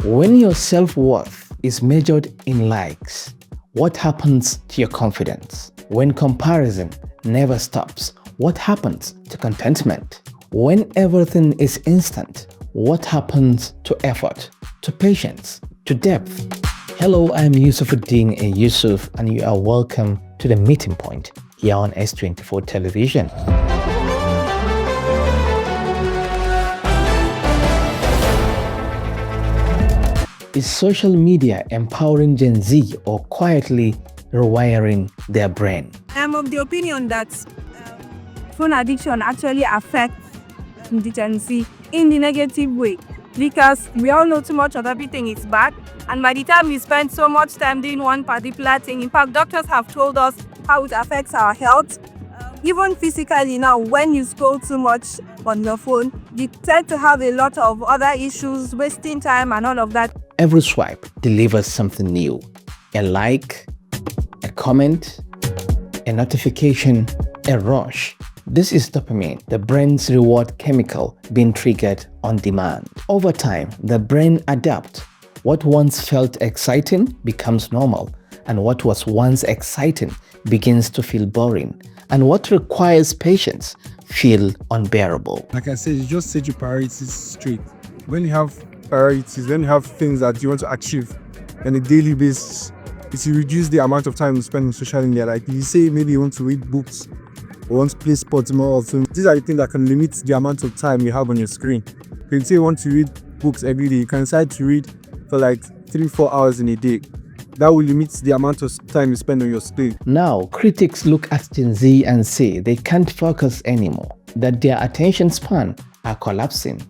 When your self-worth is measured in likes, what happens to your confidence? When comparison never stops, what happens to contentment? When everything is instant, what happens to effort, to patience, to depth? Hello, I'm Yusufuddin A. Yusuf, and you are welcome to The Meeting Point here on S24 television. Is social media empowering Gen Z or quietly rewiring their brain? I am of the opinion that phone addiction actually affects the Gen Z in the negative way, because we all know too much of everything is bad, and by the time we spend so much time doing one particular thing, in fact, doctors have told us how it affects our health. Even physically now, when you scroll too much on your phone, you tend to have a lot of other issues, wasting time and all of that. Every swipe delivers something new. A like, a comment, a notification, a rush. This is dopamine, the brain's reward chemical being triggered on demand. Over time, the brain adapts. What once felt exciting becomes normal, and what was once exciting begins to feel boring, and what requires patience feel unbearable. Like I said, you just set your priorities straight. When you have priorities, when you have things that you want to achieve on a daily basis, it will reduce the amount of time you spend on social media. Like you say, maybe you want to read books or want to play sports more often. These are the things that can limit the amount of time you have on your screen. You can say you want to read books every day. You can decide to read for like 3-4 hours in a day. That will limit the amount of time you spend on your screen. Now, critics look at Gen Z and say they can't focus anymore, that their attention span are collapsing,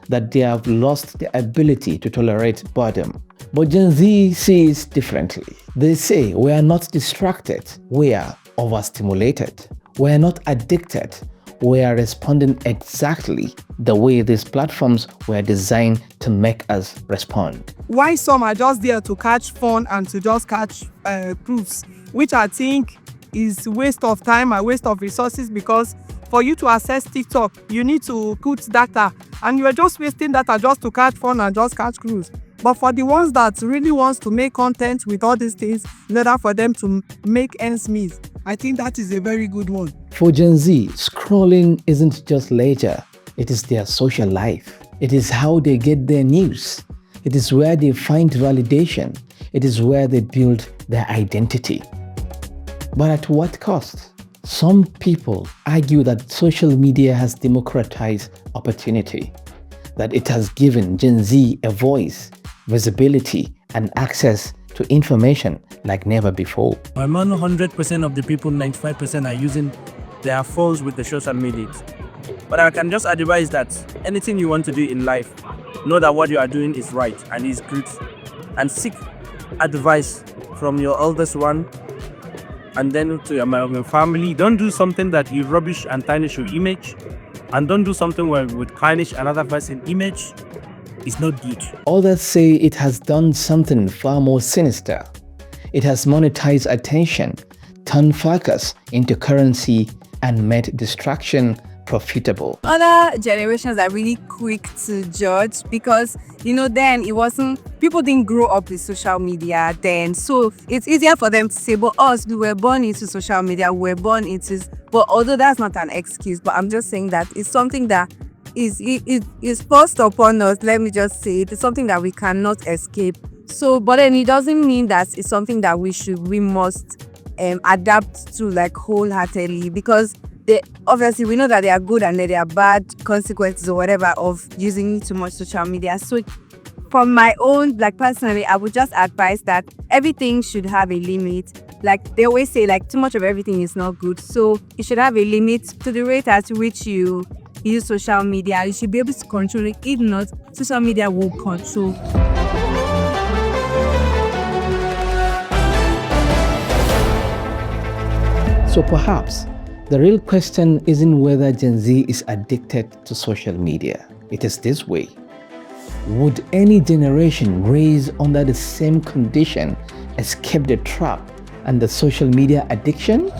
that they have lost the ability to tolerate boredom. But Gen Z sees differently. They say we are not distracted, we are overstimulated. We are not addicted, we are responding exactly the way these platforms were designed to make us respond. Why some are just there to catch fun and to just catch proofs, which I think is waste of time and waste of resources, because for you to access TikTok, you need to put data, and you're just wasting data just to catch fun and just catch cruise. But for the ones that really wants to make content with all these things in order for them to make ends meet, I think that is a very good one. For Gen Z, scrolling isn't just leisure, it is their social life. It is how they get their news. It is where they find validation. It is where they build their identity. But at what cost? Some people argue that social media has democratized opportunity, that it has given Gen Z a voice, visibility, and access to information like never before. I'm on 100% of the people, 95% are using their phones with the social media. But I can just advise that anything you want to do in life, know that what you are doing is right and is good, and seek advice from your eldest one, and then to your family. Don't do something that you rubbish and tarnish your image, and don't do something where would tarnish another person's image. It's not good. Others say it has done something far more sinister. It has monetized attention, turned focus into currency, and made distraction profitable. Other generations are really quick to judge, because then people didn't grow up with social media then, so it's easier for them to say, but us, we were born into social media, we were born into. But although that's not an excuse, but I'm just saying that it's something that is forced upon us. Let me just say it's something that we cannot escape. So, but then it doesn't mean that it's something that we must adapt to like wholeheartedly, because obviously we know that there are good and there are bad consequences or whatever of using too much social media. So from my own, personally, I would just advise that everything should have a limit. Like they always say, too much of everything is not good. So you should have a limit to the rate at which you use social media. You should be able to control it. If not, social media will control. So perhaps the real question isn't whether Gen Z is addicted to social media. It is this way. Would any generation raised under the same condition escape the trap and the social media addiction?